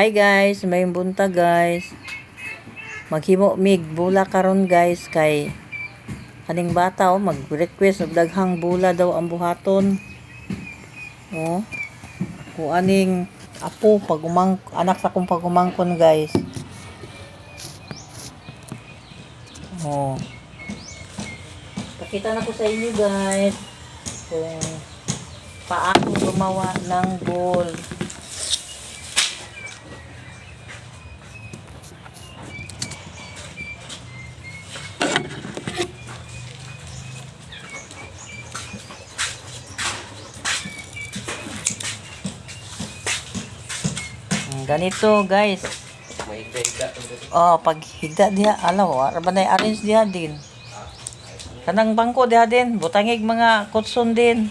Hi guys, may bunta guys. Maghimo mig bula karon guys kay kaning bata mag-request og daghang bula daw ang buhaton. Oh. Kung aning apo anak sa kong pagumangkon guys. Oh. Pakita na ko sa inyo guys kung paano gumawa ng bowl. Ganito guys. Oh, pag higda diha, alaw, rabanay arrange diha din. Kanang bangko diha din, butangig mga kutson din.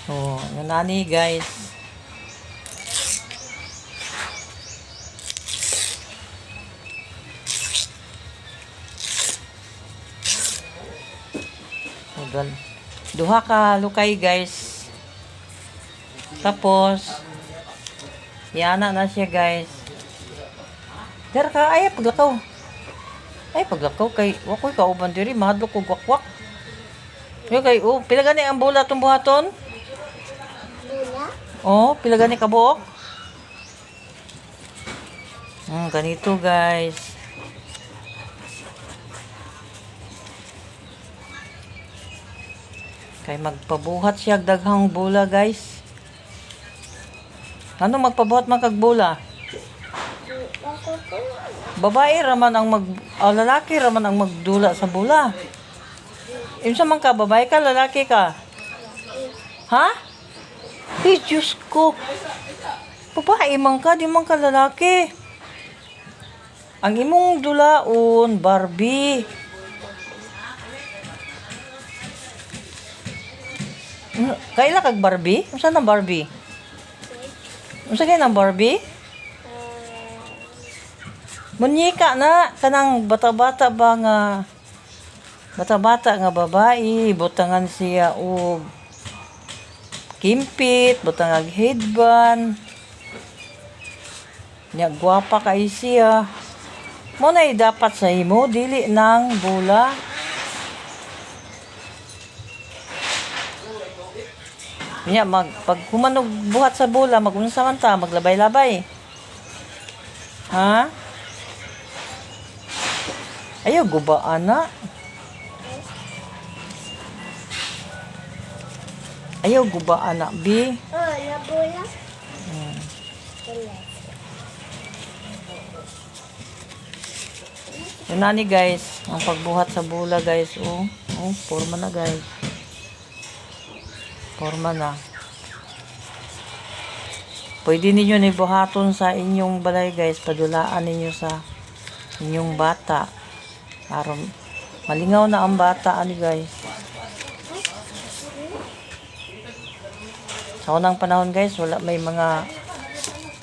Oh, yun nani guys. Duha ka lukay guys. Tapos yana na siya guys. Dar ka ay paglakaw. Ay paglakaw kay wakoy kauban diri mahadlok og wakwak. Yo kay pila gani ang bola tong buhaton? Bola? Oh, pila gani ka buok? Ganito guys. Kay magpabuhat siya daghang bola guys. Ano magpabuhat man kag bola? Babae raman ang lalaki raman ang magdula sa bola. Imsa man ka, babae ka, lalaki ka? Ha? Diyos ko. Babae man ka, di man ka lalaki. Ang imong dulaon, Barbie. Kaila kag Barbie? Unsa na Barbie? Unsa kay nang Barbie? Munyika na kanang bata-bata nga babae, butangan siya og kimpit, butangag headband. Nya gwapa kay siya. Mo nay dapat sa imo dili nang bola. Nya pag humanog buhat sa bola, magunsa man ta, maglabay-labay. Ha? Ayaw gubaan na. Ayaw gubaan na, bi. Oh, na bola. Yun na ni guys, ang pagbuhat sa bola guys. Forma na guys. Forma na. Pwede ninyo nibuhaton sa inyong balay guys. Padulaan ninyo sa inyong bata. Para malingaw na ang bata ani guys. Sa unang panahon guys, wala may mga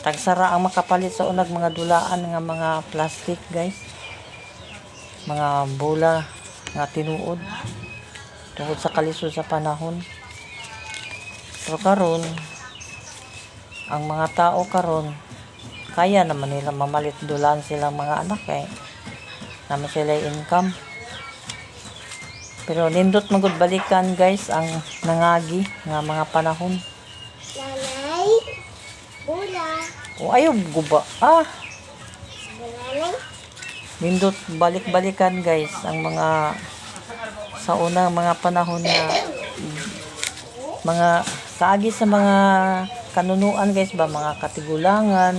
tagsara ang makapalit sa unang mga dulaan nga mga plastic guys. Mga bola nga tinuod. Tungkol sa kalisod sa panahon. Pero karon ang mga tao karon kaya naman nila mamalit dulan silang mga anak naman sila income. Pero nindot magud balikan guys ang nangagi nga mga panahon. Nanay, bola. Ayaw guba. Nindot balik-balikan guys ang mga sa unang mga panahon na mga kaagi sa mga kanunuan guys ba, mga katigulangan.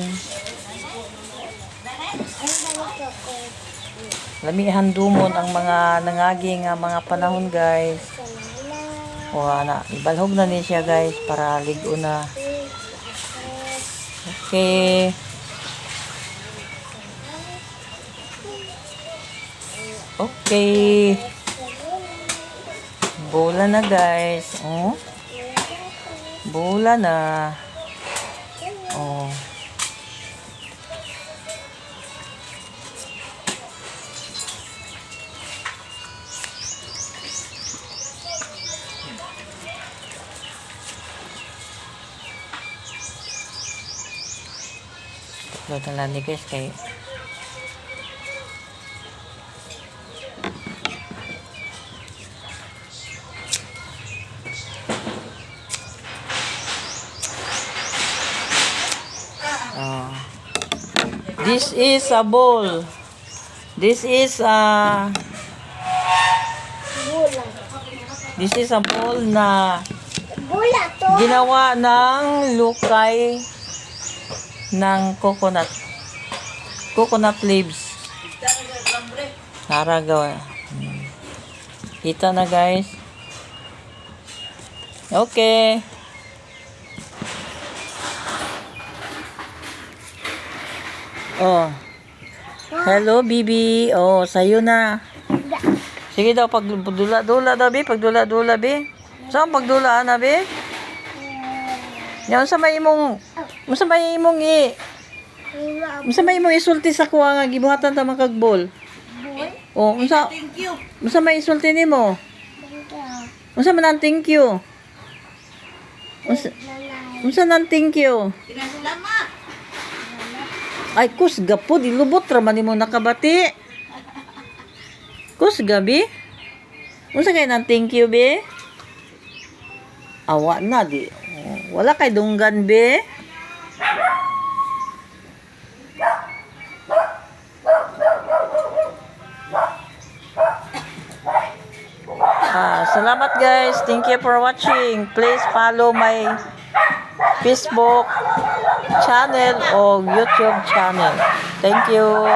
Lamihan dumon ang mga nangagi nga mga panahon guys. Ibalhog na ni siya guys para ligo na. Okay. Okay. Bola na guys. Bola na. So, lang ni guys, kay this is a bowl. This is a Bula. This is a bowl na Bula to. ginawa ng lukay ng coconut. Coconut leaves. Tara gawa. Kita na guys. Okay. Oh. Hello, Bibi. Oh, sa'yo na. Sige daw, pagdula-dula daw, Bi. Pagdula-dula, Bi. Saan pagdulaan na, Bi? Yan, sa may imong isulti sa kuha nga, gibuhatan ta makagbol. Oh, unsa may isulti nimo? Unsa man ang thank you? Unsa nang thank you? Ay, kusga po, dilubot raman nimo nakabati. Kusga, Bi? Unsa kay nang thank you, Bi? Awa na, di. Oh, wala kay dunggan, Bi? Salamat guys. Thank you for watching. Please follow my Facebook channel o YouTube channel. Thank you.